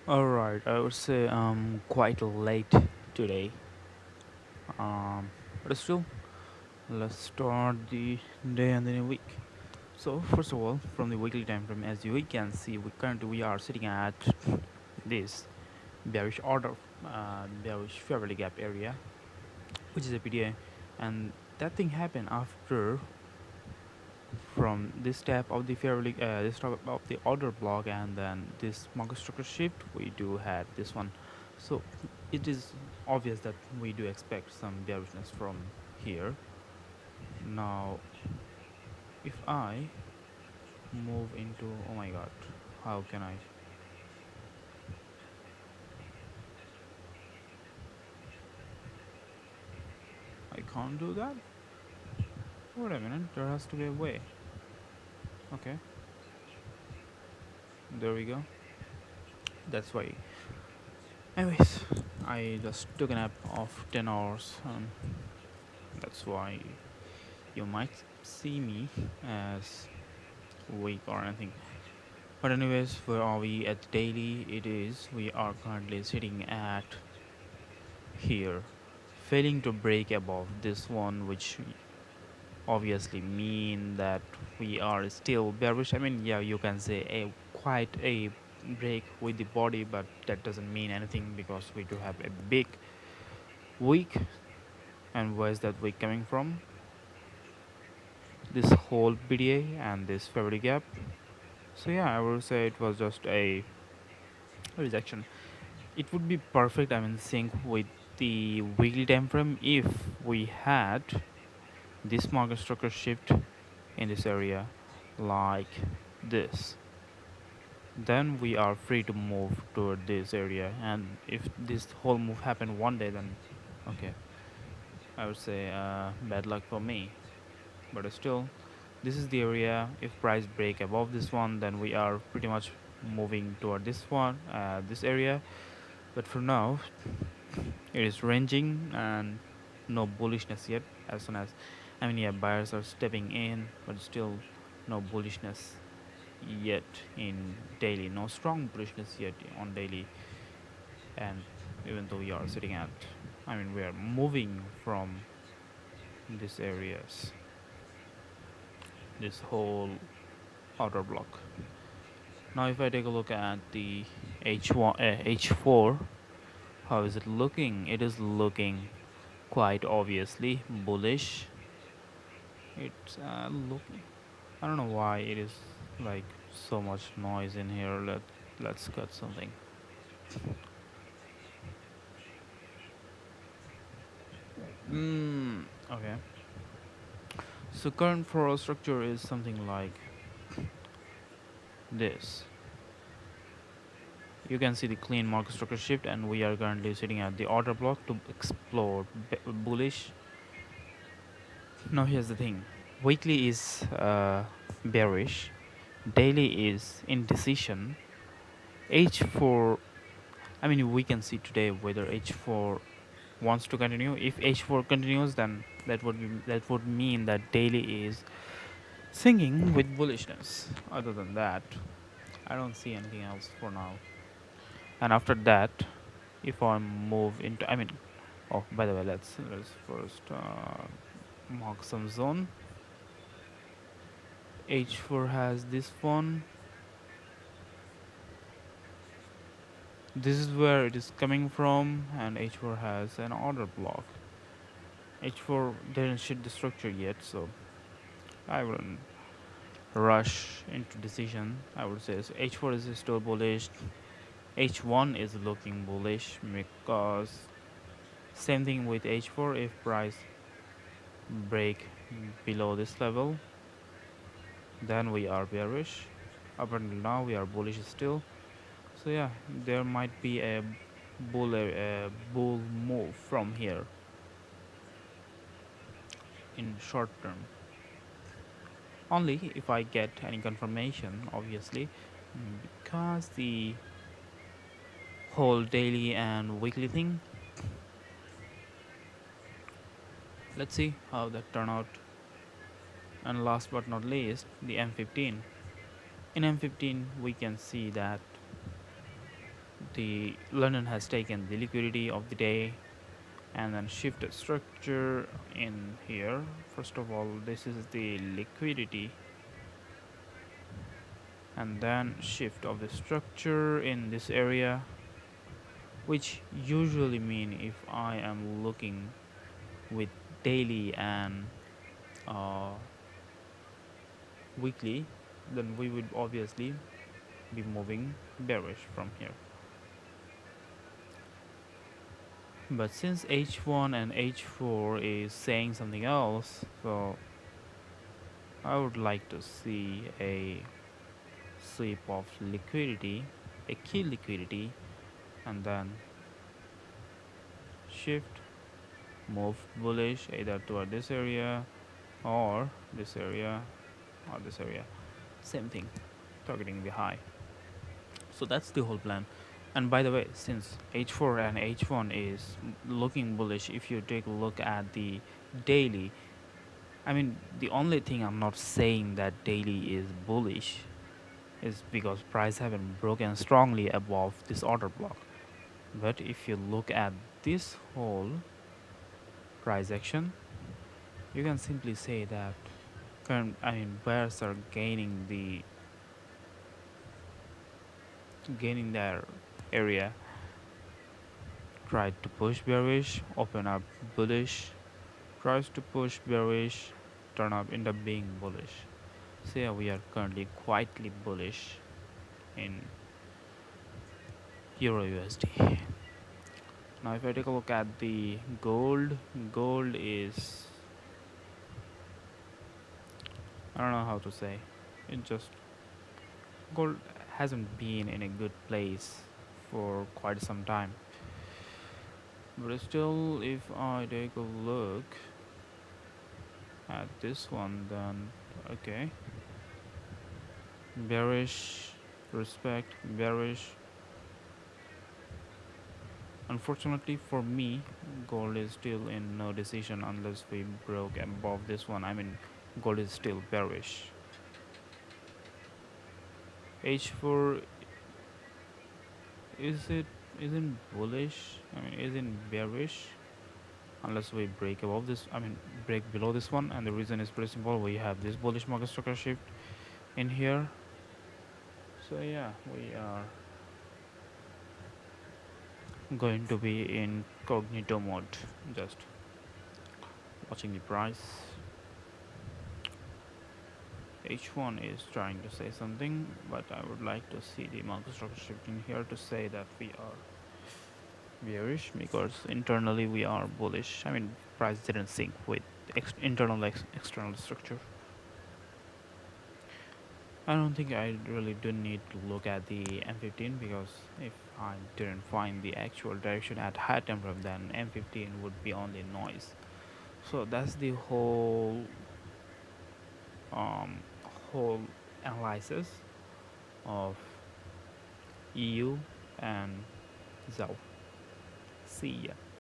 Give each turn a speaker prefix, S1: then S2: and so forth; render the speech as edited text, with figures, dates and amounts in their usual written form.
S1: Alright, I would say quite late today. Um, but still, let's start the day and the new week. So first of all, from the weekly time frame, as you can see, we are sitting at this bearish order, bearish fairly gap area, which is a PDA, and that thing happened after from this step of the fairly this type of the order block, and then this market structure shift we do had this one. So it is obvious that we do expect some bearishness from here. Now if I move into, oh my god, how can I can't do that. Wait a minute, there has to be a way. Okay, there we go. That's why. Anyways, I just took a nap of 10 hours, that's why you might see me as weak or anything. But anyways, where are we at daily? It is we are currently sitting at here, failing to break above this one, which obviously mean that we are still bearish. I mean, yeah, you can say a quite a break with the body, but that doesn't mean anything because we do have a big wick. And where's that wick coming from? This whole BDA and this favorite gap. So yeah, I would say it was just a rejection. It would be perfect, I mean, sync with the weekly time frame if we had this market structure shift in this area like this. Then we are free to move toward this area, and if this whole move happened one day, then okay, I would say bad luck for me. But still, this is the area. If price break above this one, then we are pretty much moving toward this one, this area. But for now, it is ranging and no bullishness yet. As soon as, I mean, yeah, buyers are stepping in, but still no bullishness yet in daily. No strong bullishness yet on daily. And even though we are sitting at, I mean, we are moving from these areas, this whole outer block. Now, if I take a look at the H1, H4, how is it looking? It is looking quite obviously bullish. It's looking. I don't know why it is like so much noise in here. Let's cut something. Okay. So current floral structure is something like this. You can see the clean market structure shift, and we are currently sitting at the order block to explore bullish. Now here's the thing: weekly is bearish, daily is indecision. H4. I mean, we can see today whether H4 wants to continue. If H4 continues, then that would mean that daily is singing with bullishness. Other than that, I don't see anything else for now. And after that, if I move into, I mean, oh, by the way, let's first mark some zone. H4 has this one. This is where it is coming from, and H4 has an order block. H4 didn't shit the structure yet, so I wouldn't rush into decision. I would say so H4 is still bullish. H1 is looking bullish because same thing with H4. If price break below this level, then we are bearish. Up until now, we are bullish still. So yeah, there might be a bull move from here in short term. Only if I get any confirmation, obviously, because the whole daily and weekly thing. Let's see how that turn out. And last but not least, the M15. In M15, we can see that The London has taken the liquidity of the day and then shift the structure in here. First of all, this is the liquidity, and then shift of the structure in this area, which usually mean if I am looking with daily and uh, weekly, then we would obviously be moving bearish from here. But since H1 and H4 is saying something else, so I would like to see a sweep of liquidity, a key liquidity, and then shift, move bullish either toward this area or this area or this area. Same thing, targeting the high. So that's the whole plan. And by the way, since H4 and H1 is looking bullish, if you take a look at the daily, I mean, the only thing I'm not saying that daily is bullish is because price haven't broken strongly above this order block. But if you look at this whole price action, you can simply say that bears are gaining their area, tried to push bearish, open up bullish, tries to push bearish, turn up, end up being bullish. So yeah, we are currently quietly bullish in Euro USD. Now if I take a look at the gold is, I don't know how to say, it just, gold hasn't been in a good place for quite some time. But still, if I take a look at this one, then okay, bearish, respect, bearish. Unfortunately for me, gold is still in no decision unless we broke above this one. I mean, gold is still bearish. H4, is it isn't bullish? I mean, isn't bearish unless we break above this. I mean, break below this one, and the reason is pretty simple. We have this bullish market structure shift in here. So yeah, we are going to be in cognito mode, just watching the price. H1 is trying to say something, but I would like to see the market structure shift in here to say that we are bearish, because internally we are bullish. I mean, price didn't sync with internal external structure. I don't think I really do need to look at the M15, because if I didn't find the actual direction at high time frame, then M15 would be only noise. So that's the um, whole analysis of EU and ZAO. See ya.